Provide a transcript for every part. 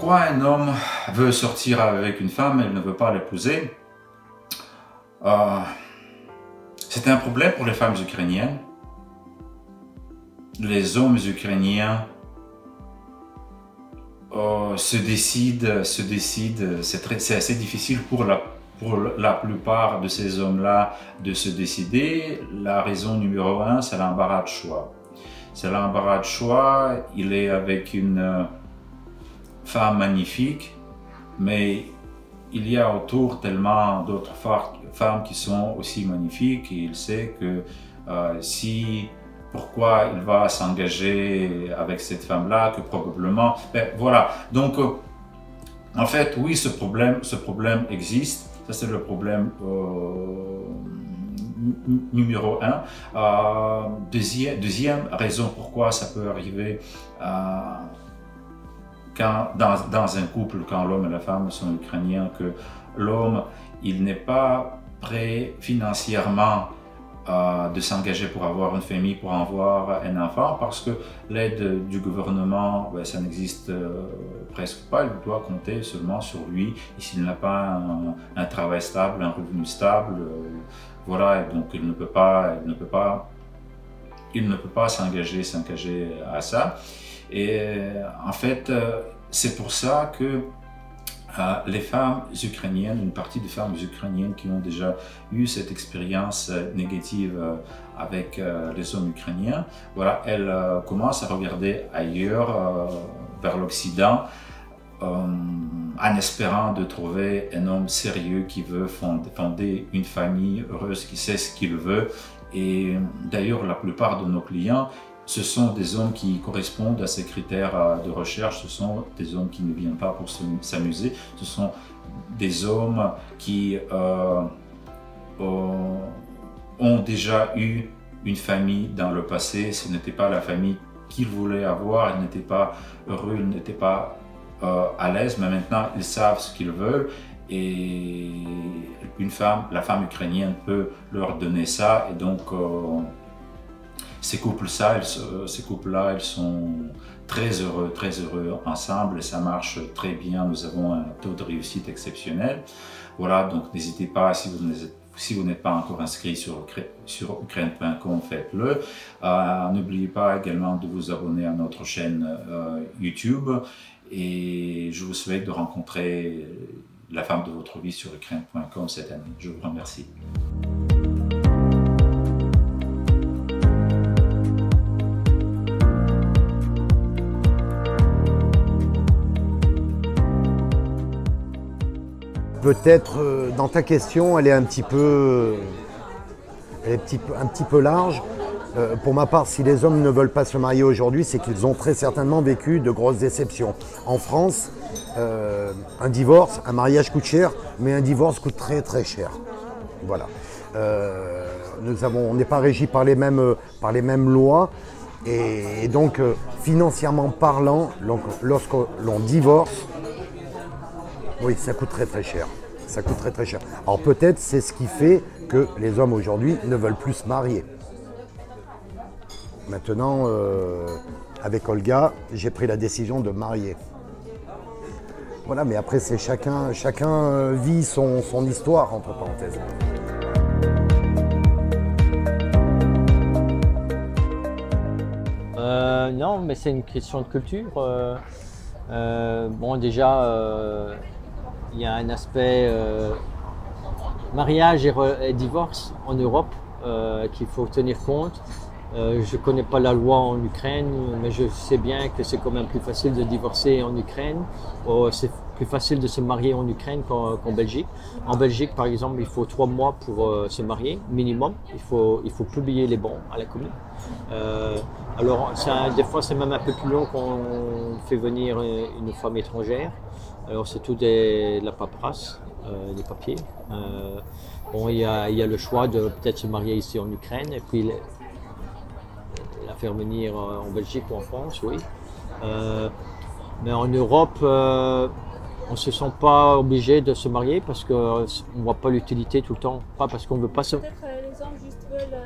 Pourquoi un homme veut sortir avec une femme et ne veut pas l'épouser? C'est un problème pour les femmes ukrainiennes. Les hommes ukrainiens se décident, c'est assez difficile pour la plupart de ces hommes-là de se décider. La raison numéro 1, c'est l'embarras de choix. C'est l'embarras de choix, il est avec une femme magnifique, mais il y a autour tellement d'autres femmes qui sont aussi magnifiques et il sait que pourquoi il va s'engager avec cette femme-là, que probablement... voilà, donc en fait, oui, ce problème existe, ça c'est le problème numéro 1. Deuxième raison pourquoi ça peut arriver dans un couple, quand l'homme et la femme sont ukrainiens, que l'homme, il n'est pas prêt financièrement de s'engager pour avoir une famille, pour avoir un enfant, parce que l'aide du gouvernement, ça n'existe presque pas. Il doit compter seulement sur lui. Et s'il n'a pas un travail stable, un revenu stable, voilà, donc il ne peut pas s'engager à ça. Et en fait, c'est pour ça que les femmes ukrainiennes, une partie des femmes ukrainiennes qui ont déjà eu cette expérience négative avec les hommes ukrainiens, voilà, elles commencent à regarder ailleurs, vers l'Occident, en espérant de trouver un homme sérieux qui veut fonder une famille heureuse, qui sait ce qu'il veut. Et d'ailleurs, la plupart de nos clients, ce sont des hommes qui correspondent à ces critères de recherche. Ce sont des hommes qui ne viennent pas pour s'amuser. Ce sont des hommes qui ont déjà eu une famille dans le passé. Ce n'était pas la famille qu'ils voulaient avoir. Ils n'étaient pas heureux, ils n'étaient pas à l'aise. Mais maintenant, ils savent ce qu'ils veulent. Et la femme ukrainienne peut leur donner ça. Et donc, ces couples-là, ils sont très heureux ensemble et ça marche très bien. Nous avons un taux de réussite exceptionnel. Voilà, donc n'hésitez pas, si vous n'êtes pas encore inscrit sur ukraine.com, faites-le. N'oubliez pas également de vous abonner à notre chaîne YouTube et je vous souhaite de rencontrer la femme de votre vie sur ukraine.com cette année. Je vous remercie. Peut-être dans ta question, elle est un petit peu large. Pour ma part, si les hommes ne veulent pas se marier aujourd'hui, c'est qu'ils ont très certainement vécu de grosses déceptions. En France, un divorce, un mariage coûte cher, mais un divorce coûte très très cher. Voilà. On n'est pas régi par les mêmes lois. Et donc, financièrement parlant, lorsque l'on divorce, oui, ça coûte très très cher. Ça coûte très très cher. Alors peut-être c'est ce qui fait que les hommes aujourd'hui ne veulent plus se marier. Maintenant, avec Olga, j'ai pris la décision de marier. Voilà, mais après c'est chacun vit son histoire, entre parenthèses. Non, mais c'est une question de culture. Bon, déjà, il y a un aspect mariage et divorce en Europe qu'il faut tenir compte. Je ne connais pas la loi en Ukraine, mais je sais bien que c'est quand même plus facile de divorcer en Ukraine. C'est plus facile de se marier en Ukraine qu'en Belgique. En Belgique, par exemple, il faut 3 mois pour se marier, minimum. Il faut publier les bans à la commune. Alors, des fois, c'est même un peu plus long quand on fait venir une femme étrangère. Alors, c'est tout de la paperasse, des papiers. Bon, il y a le choix de peut-être se marier ici en Ukraine et puis la faire venir en Belgique ou en France, oui. Mais en Europe, on ne se sent pas obligé de se marier parce qu'on ne voit pas l'utilité tout le temps. Pas parce qu'on ne veut pas se... Peut-être les hommes juste veulent,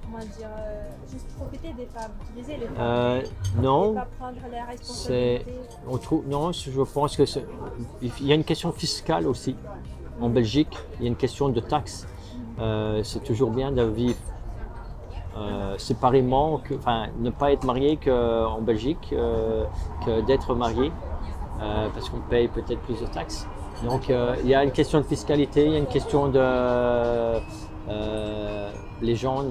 comment dire, juste profiter des femmes, utiliser les femmes. Non. Et pas prendre les responsabilités. Non, je pense que il y a une question fiscale aussi. En Belgique, il y a une question de taxes. C'est toujours bien de vivre séparément, ne pas être marié qu'en Belgique, que d'être marié, parce qu'on paye peut-être plus de taxes. Donc il y a une question de fiscalité, il y a une question de les gens.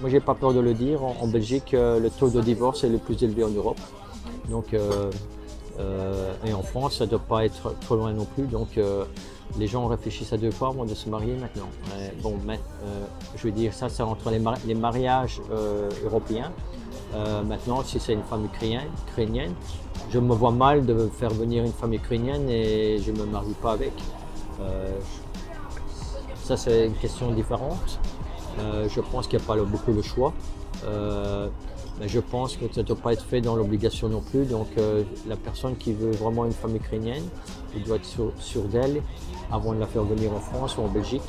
Moi, j'ai pas peur de le dire. En Belgique, le taux de divorce est le plus élevé en Europe. Donc et en France, ça ne doit pas être trop loin non plus. Donc les gens réfléchissent à 2 fois avant de se marier maintenant. Je veux dire, ça entre les mariages européens. Maintenant, si c'est une femme ukrainienne, je me vois mal de faire venir une femme ukrainienne et je ne me marie pas avec. Ça, c'est une question différente. Je pense qu'il n'y a pas beaucoup de choix. Mais je pense que ça ne doit pas être fait dans l'obligation non plus. Donc la personne qui veut vraiment une femme ukrainienne, il doit être sûr d'elle avant de la faire venir en France ou en Belgique,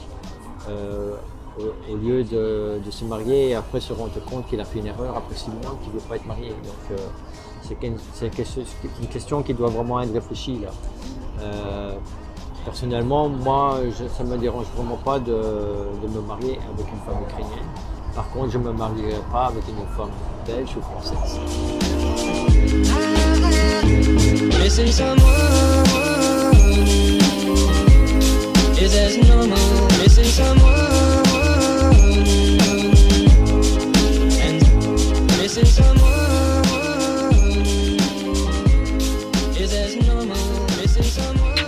au lieu de se marier et après se rendre compte qu'il a fait une erreur après 6 mois, qu'il ne veut pas être marié. Donc c'est une question qui doit vraiment être réfléchie là. Personnellement, moi, ça ne me dérange vraiment pas de me marier avec une femme ukrainienne. Par contre, je ne me marierai pas avec une femme belge ou française. Missing someone, is as normal. Missing someone, and missing someone, is as normal. Missing someone.